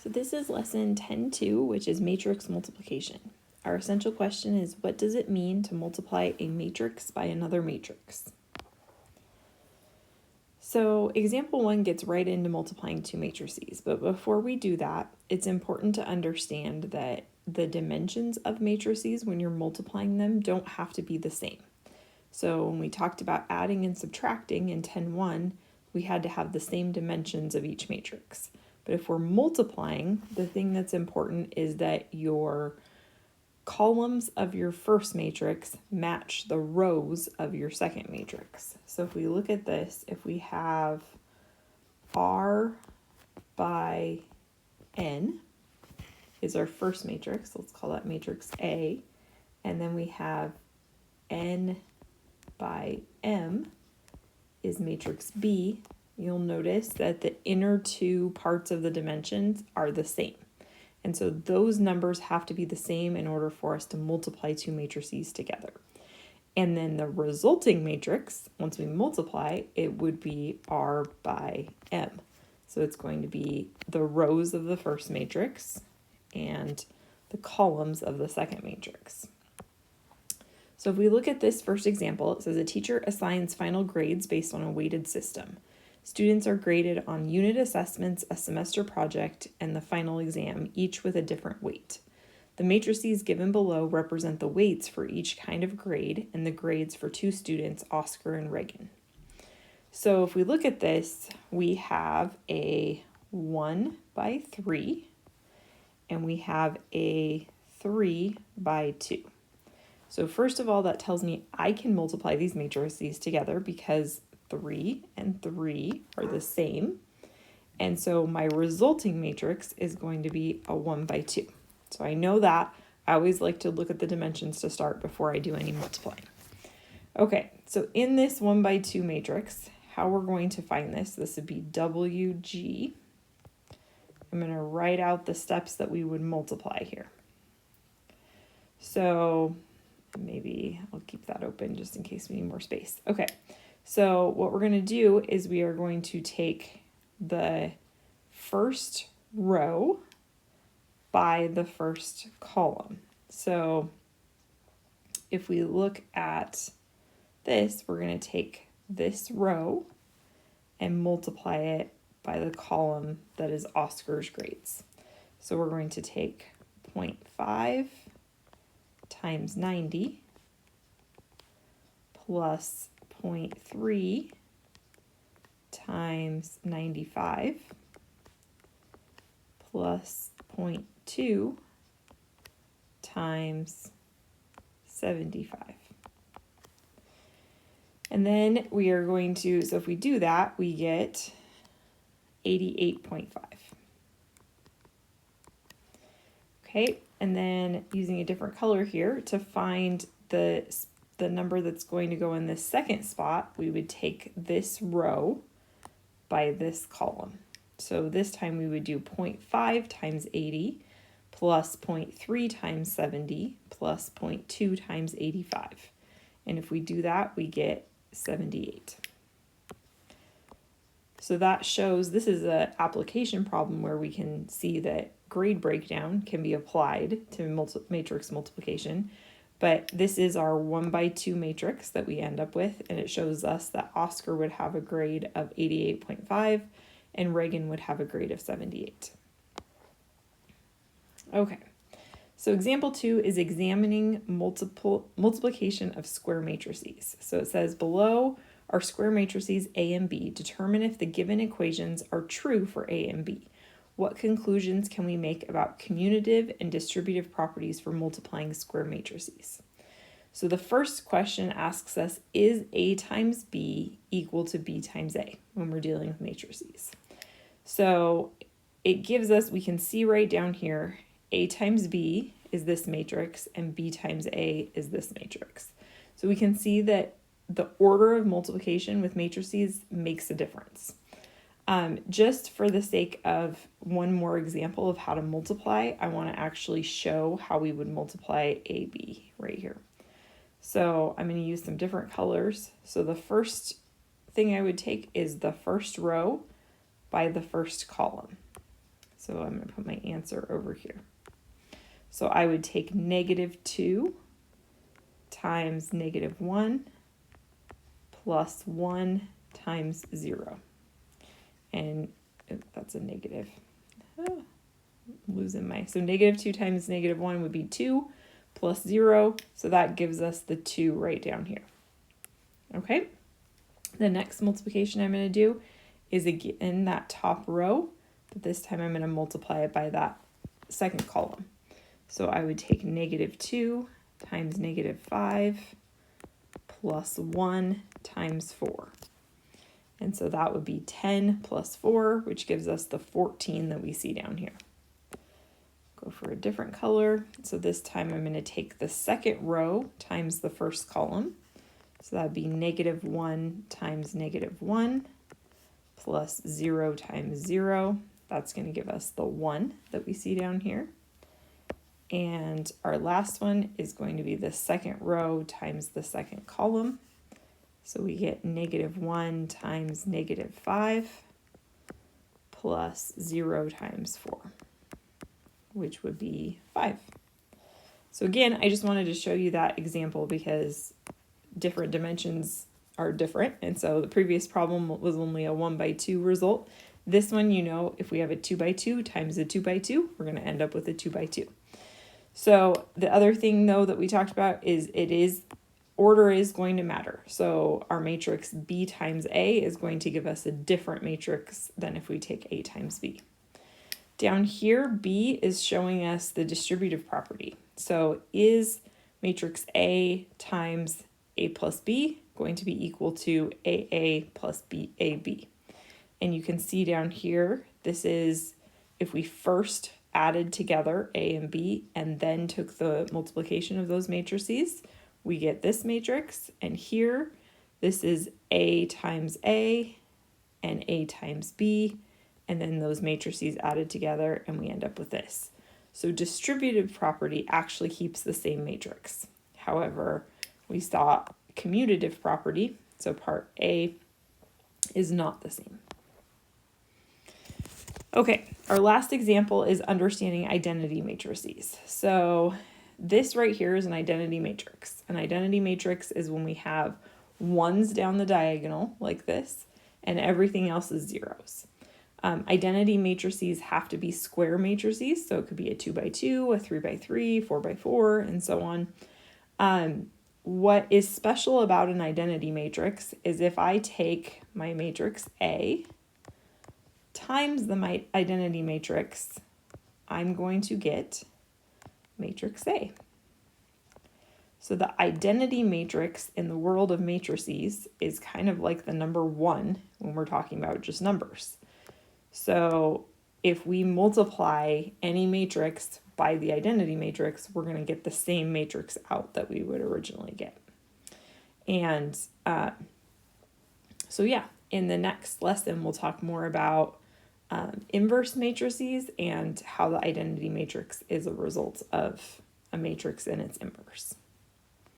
So this is lesson 10.2, which is matrix multiplication. Our essential question is, what does it mean to multiply a matrix by another matrix? So example 1 gets right into multiplying two matrices, but before we do that, it's important to understand that the dimensions of matrices when you're multiplying them don't have to be the same. So when we talked about adding and subtracting in 10.1, we had to have the same dimensions of each matrix. But if we're multiplying, the thing that's important is that your columns of your first matrix match the rows of your second matrix. So if we look at this, if we have R by N is our first matrix, let's call that matrix A, and then we have N by M is matrix B, you'll notice that the inner two parts of the dimensions are the same. And so those numbers have to be the same in order for us to multiply two matrices together. And then the resulting matrix, once we multiply, it would be R by M. So it's going to be the rows of the first matrix and the columns of the second matrix. So if we look at this first example, it says a teacher assigns final grades based on a weighted system. Students are graded on unit assessments, a semester project, and the final exam, each with a different weight. The matrices given below represent the weights for each kind of grade and the grades for two students, Oscar and Reagan. So if we look at this, we have a 1 by 3, and we have a 3 by 2. So first of all, that tells me I can multiply these matrices together because 3 and 3 are the same. And so my resulting matrix is going to be a 1 by 2. So I know that. I always like to look at the dimensions to start before I do any multiplying. Okay, so in this 1 by 2 matrix, how we're going to find this would be WG. I'm going to write out the steps that we would multiply here. So maybe I'll keep that open just in case we need more space. Okay, so what we're going to do is we are going to take the first row by the first column. So if we look at this, we're going to take this row and multiply it by the column that is Oscar's grades. So we're going to take 0.5 times 90 plus 0.3 times 95 plus 0.2 times 75. And then we are going to, so if we do that, we get 88.5. Okay, and then using a different color here to find the number that's going to go in this second spot, we would take this row by this column. So this time we would do 0.5 times 80 plus 0.3 times 70 plus 0.2 times 85. And if we do that, we get 78. So that shows this is an application problem where we can see that grade breakdown can be applied to matrix multiplication. But this is our 1 by 2 matrix that we end up with, and it shows us that Oscar would have a grade of 88.5 and Reagan would have a grade of 78. Okay, so example 2 is examining multiplication of square matrices. So it says below are square matrices A and B. Determine if the given equations are true for A and B. What conclusions can we make about commutative and distributive properties for multiplying square matrices? So the first question asks us, is A times B equal to B times A when we're dealing with matrices? So it gives us, we can see right down here, A times B is this matrix and B times A is this matrix. So we can see that the order of multiplication with matrices makes a difference. Just for the sake of one more example of how to multiply, I want to actually show how we would multiply AB right here. So I'm going to use some different colors. So the first thing I would take is the first row by the first column. So I'm going to put my answer over here. So I would take -2 times -1 plus 1 times 0. And that's a negative. Oh, losing my... So -2 times -1 would be 2 plus 0. So that gives us the 2 right down here. Okay. The next multiplication I'm going to do is again that top row, but this time I'm going to multiply it by that second column. So I would take -2 times -5 plus 1 times 4. And so that would be 10 plus 4, which gives us the 14 that we see down here. Go for a different color. So this time I'm going to take the second row times the first column. So that would be -1 times -1 plus 0 times 0. That's going to give us the 1 that we see down here. And our last one is going to be the second row times the second column. So we get -1 times -5 plus 0 times 4, which would be 5. So again, I just wanted to show you that example because different dimensions are different. And so the previous problem was only a 1/2 result. This one, you know, if we have a 2/2 times a 2/2, we're going to end up with a 2/2. So the other thing though that we talked about is order is going to matter. So our matrix B times A is going to give us a different matrix than if we take A times B. Down here, B is showing us the distributive property. So is matrix A times A plus B going to be equal to AA plus BAB? And you can see down here, this is if we first added together A and B and then took the multiplication of those matrices, we get this matrix. And here, this is A times A and A times B, and then those matrices added together and we end up with this. So distributive property actually keeps the same matrix. However, we saw commutative property, so part A is not the same. Okay, our last example is understanding identity matrices. So this right here is an identity matrix. An identity matrix is when we have ones down the diagonal like this, and everything else is zeros. Identity matrices have to be square matrices, so it could be a 2x2, a 3x3, 4x4, and so on. What is special about an identity matrix is if I take my matrix A times the identity matrix, I'm going to get matrix A. So the identity matrix in the world of matrices is kind of like the number 1 when we're talking about just numbers. So if we multiply any matrix by the identity matrix, we're going to get the same matrix out that we would originally get. And so yeah, in the next lesson, we'll talk more about inverse matrices and how the identity matrix is a result of a matrix and its inverse.